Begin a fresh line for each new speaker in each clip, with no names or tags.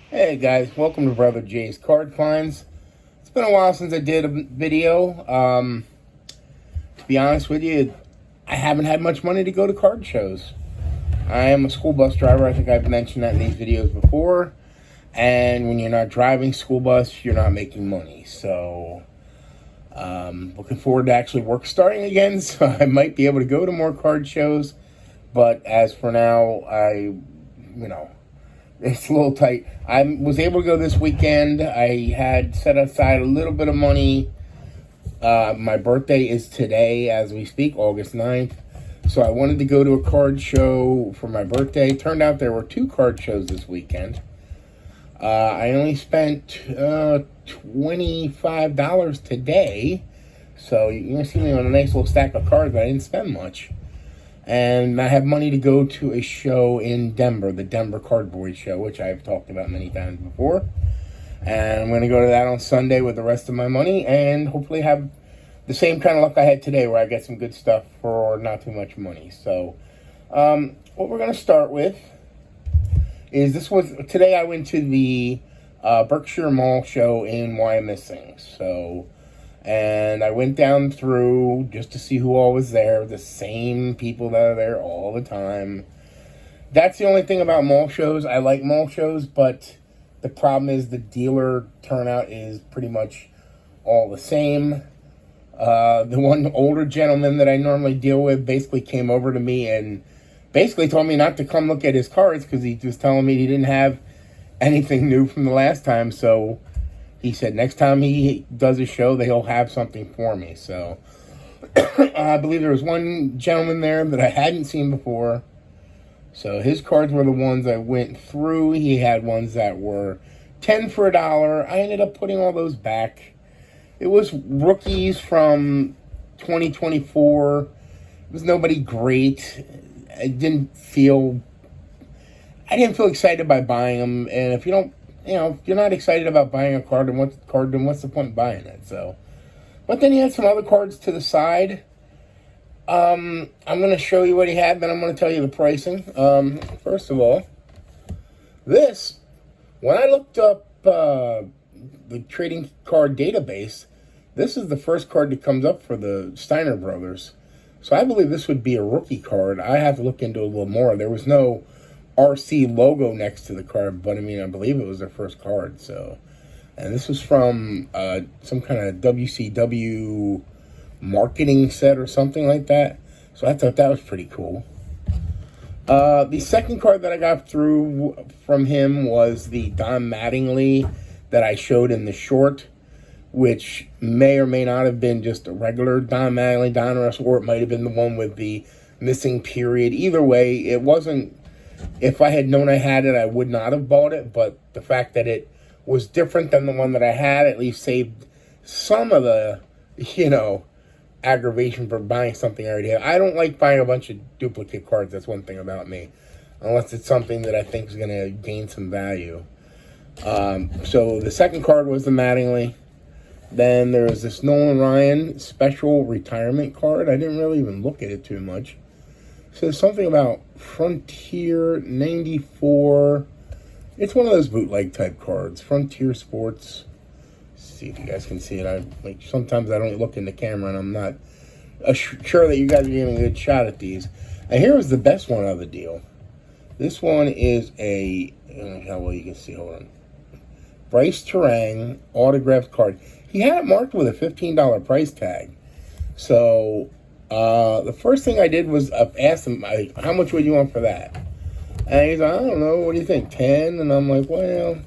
Hey guys, welcome to Brother Jay's Card Finds. It's been a while since I did a video. To be honest with you, I haven't had much money to go to card shows. I am a school bus driver. I think I've mentioned that in these videos before. And when you're not driving school bus, you're not making money. So, looking forward to actually work starting again. So I might be able to go to more card shows. But as for now, it's a little tight. I was able to go this weekend. I had set aside a little bit of money. My birthday is today as we speak, August 9th. So I wanted to go to a card show for my birthday. Turned out there were 2 card shows this weekend. I only spent $25 today. So you're going to see me on a nice little stack of cards, but I didn't spend much. And I have money to go to a show in Denver, the Denver Cardboard Show, which I've talked about many times before. And I'm going to go to that on Sunday with the rest of my money and hopefully have the same kind of luck I had today where I get some good stuff for not too much money. So what we're going to start with is today I went to the Berkshire Mall show in Wyomissing. And I went down through just to see who all was there. The same people that are there all the time. That's the only thing about mall shows. I like mall shows, but the problem is the dealer turnout is pretty much all the same. The one older gentleman that I normally deal with basically came over to me and basically told me not to come look at his cards because he was telling me he didn't have anything new from the last time. So he said next time he does a show, they'll have something for me. So I believe there was one gentleman there that I hadn't seen before. So his cards were the ones I went through. He had ones that were 10 for $1. I ended up putting all those back. It was rookies from 2024. It was nobody great. I didn't feel excited by buying them. And if you're not excited about buying a card, then what's the point in buying it? So, but then he had some other cards to the side. I'm going to show you what he had, then I'm going to tell you the pricing. First of all, when I looked up the trading card database, this is the first card that comes up for the Steiner brothers. So I believe this would be a rookie card. I have to look into it a little more. There was no RC logo next to the card, but I believe it was their first card. So, and this was from some kind of WCW marketing set or something like that. So I thought that was pretty cool. The second card that I got through from him was the Don Mattingly that I showed in the short, which may or may not have been just a regular Don Mattingly Donruss, or it might have been the one with the missing period. Either way, it wasn't. If I had known I had it, I would not have bought it, but the fact that it was different than the one that I had at least saved some of the, aggravation for buying something I already have. I don't like buying a bunch of duplicate cards. That's one thing about me, unless it's something that I think is going to gain some value. So the second card was the Mattingly. Then there was this Nolan Ryan special retirement card. I didn't really even look at it too much. So there's something about Frontier 94. It's one of those bootleg type cards. Frontier Sports. Let's see if you guys can see it. Sometimes I don't look in the camera and I'm not sure that you guys are getting a good shot at these. And here is the best one of the deal. This one is I don't know how well you can see. Hold on. Bryce Terang autographed card. He had it marked with a $15 price tag. So the first thing I did was ask him, how much would you want for that? And he's like, I don't know, what do you think, 10? And I'm like, well,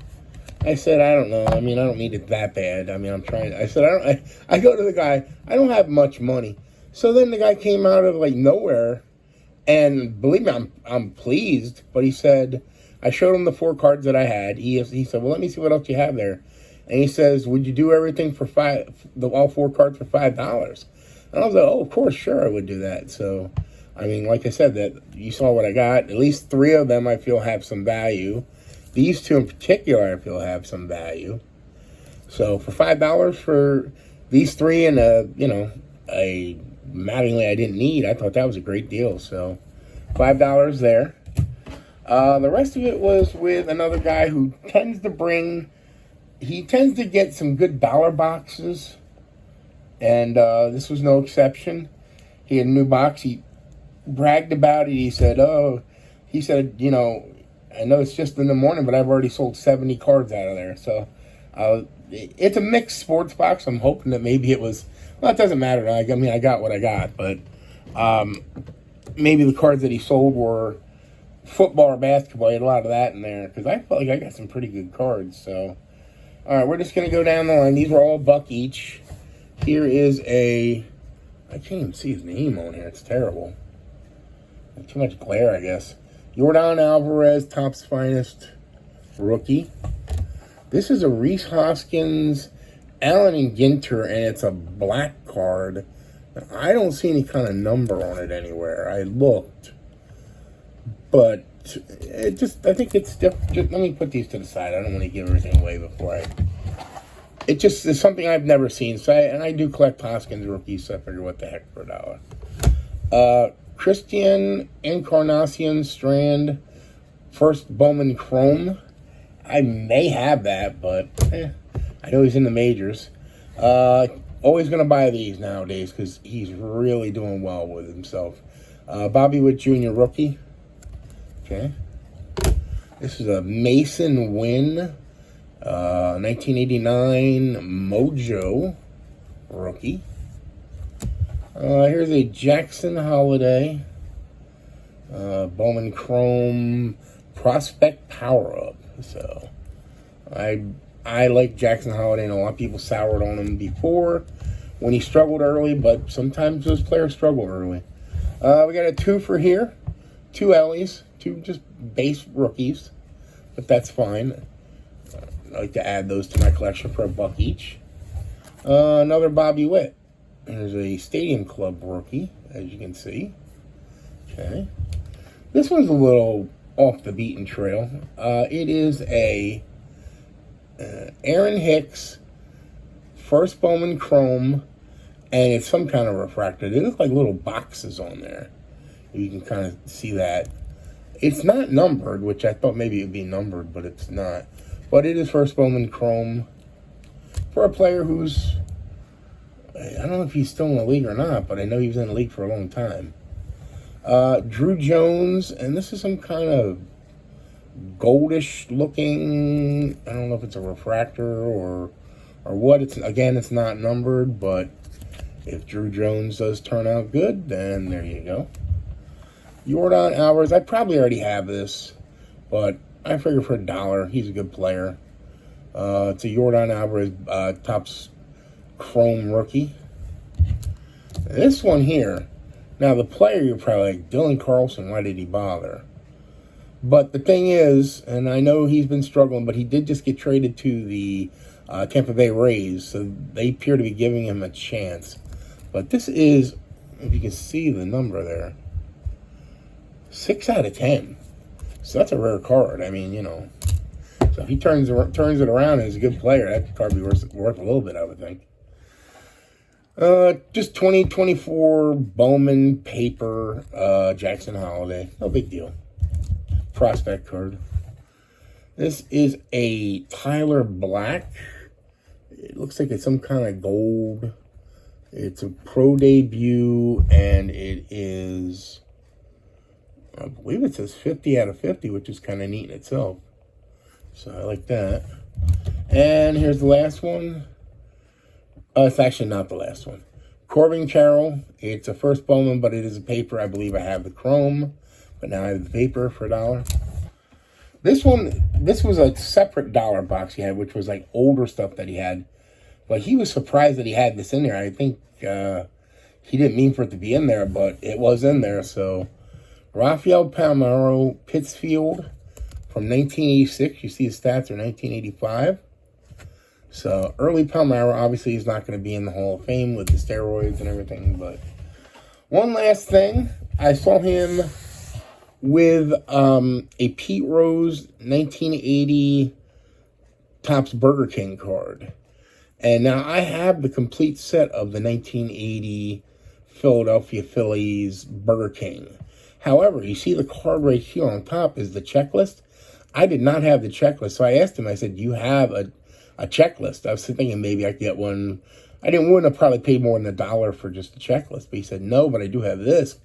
I said, I don't know. I don't need it that bad. I'm trying. I said, I go to the guy, I don't have much money. So then the guy came out of nowhere, and believe me, I'm pleased. But he said, I showed him the 4 cards that I had. He said, well, let me see what else you have there. And he says, would you do everything for all 4 cards for $5? And I was like, oh, of course, sure, I would do that. So, like I said, that you saw what I got. At least 3 of them I feel have some value. These 2 in particular I feel have some value. So for $5 for these 3 and a Mattingly I didn't need, I thought that was a great deal. So $5 there. The rest of it was with another guy who tends to get some good dollar boxes, and this was no exception. He had a new box. He bragged about it. He said, you know, I know it's just in the morning, but I've already sold 70 cards out of there. So it's a mixed sports box. I'm hoping that maybe it was, well, it doesn't matter. I mean, I got what I got, but maybe the cards that he sold were football or basketball. He had a lot of that in there, because I felt like I got some pretty good cards. So, all right, we're just going to go down the line. These were all $1 each. Here is I can't even see his name on here. It's terrible. Too much glare, I guess. Yordan Alvarez, Topps Finest rookie. This is a Reese Hoskins, Allen and Ginter, and it's a black card. I don't see any kind of number on it anywhere. I looked, but I think it's different. Let me put these to the side. I don't want to give everything away before it just is something I've never seen. So I do collect Hoskins rookies, so I figure what the heck for $1. Christian Encarnacion Strand, first Bowman Chrome. I may have that, but I know he's in the majors. Always going to buy these nowadays because he's really doing well with himself. Bobby Witt Jr. rookie. Okay. This is a Mason Wynn, 1989 Mojo rookie. Here's a Jackson Holiday, Bowman Chrome Prospect Power Up. So, I like Jackson Holiday, and a lot of people soured on him before when he struggled early, but sometimes those players struggle early. We got a 2 for here, 2 Ellies, 2 just base rookies, but that's fine. I like to add those to my collection for $1 each. Another Bobby Witt. There's a Stadium Club rookie, as you can see. Okay. This one's a little off the beaten trail. It is a Aaron Hicks, first Bowman Chrome, and it's some kind of refractor. They look like little boxes on there. You can kind of see that. It's not numbered, which I thought maybe it would be numbered, but it's not. But it is first Bowman Chrome for a player who's, I don't know if he's still in the league or not, but I know he was in the league for a long time. Drew Jones, and this is some kind of goldish looking, I don't know if it's a refractor or what. It's not numbered, but if Drew Jones does turn out good, then there you go. Yordan Alvarez, I probably already have this, but I figure for $1, he's a good player. It's a Yordan Alvarez Topps Chrome rookie. This one here, now the player you're probably like, Dylan Carlson, why did he bother? But the thing is, and I know he's been struggling, but he did just get traded to the Tampa Bay Rays, so they appear to be giving him a chance. But this is, if you can see the number there, 6 out of 10. So that's a rare card. I mean, you know, so if he turns it around and is a good player, that card would be worth a little bit, I would think. Just 2024 Bowman paper, Jackson Holiday. No big deal. Prospect card. This is a Tyler Black. It looks like it's some kind of gold. It's a pro debut, and it is, I believe it says 50 out of 50, which is kind of neat in itself. So I like that. And here's the last one. It's actually not the last one. Corbin Carroll. It's a first Bowman, but it is a paper. I believe I have the chrome, but now I have the paper for $1. This was a separate dollar box he had, which was like older stuff that he had. But he was surprised that he had this in there. I think he didn't mean for it to be in there, but it was in there. So Rafael Palmeiro Pittsfield from 1986. You see his stats are 1985. So early Palmeiro, obviously he's not going to be in the Hall of Fame with the steroids and everything. But one last thing, I saw him with a Pete Rose 1980 Topps Burger King card. And now I have the complete set of the 1980 Philadelphia Phillies Burger King. However, you see the card right here on top is the checklist. I did not have the checklist, so I asked him, I said, "Do you have a checklist?" I was thinking maybe I could get one. Wouldn't have probably paid more than $1 for just the checklist, but he said, "No, but I do have this."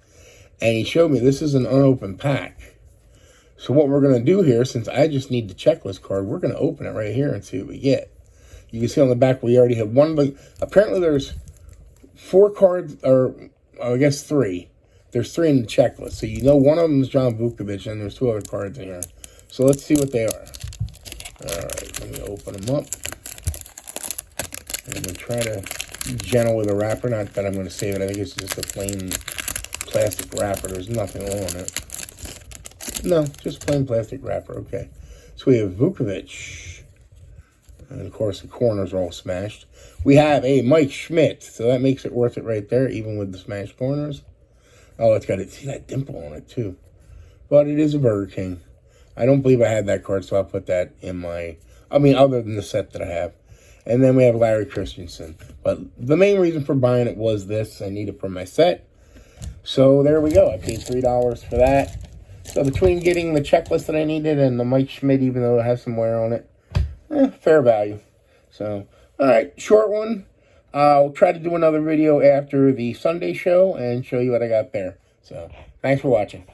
And he showed me this is an unopened pack. So what we're going to do here, since I just need the checklist card, we're going to open it right here and see what we get. You can see on the back we already have one, but apparently there's 4 cards, or I guess 3. There's 3 in the checklist. So you know one of them is John Vukovic, and there's 2 other cards in here. So let's see what they are. All right, let me open them up. I'm going to try to be gentle with the wrapper. Not that I'm going to save it. I think it's just a plain plastic wrapper. There's nothing on it. No, just plain plastic wrapper. Okay. So we have Vukovic. And, of course, the corners are all smashed. We have a Mike Schmidt. So that makes it worth it right there, even with the smashed corners. Oh, it's got see that dimple on it, too. But it is a Burger King. I don't believe I had that card, so I'll put that in my... other than the set that I have. And then we have Larry Christensen. But the main reason for buying it was this. I need it for my set. So there we go. I paid $3 for that. So between getting the checklist that I needed and the Mike Schmidt, even though it has some wear on it, fair value. So, all right, short one. I'll try to do another video after the Sunday show and show you what I got there. So, thanks for watching.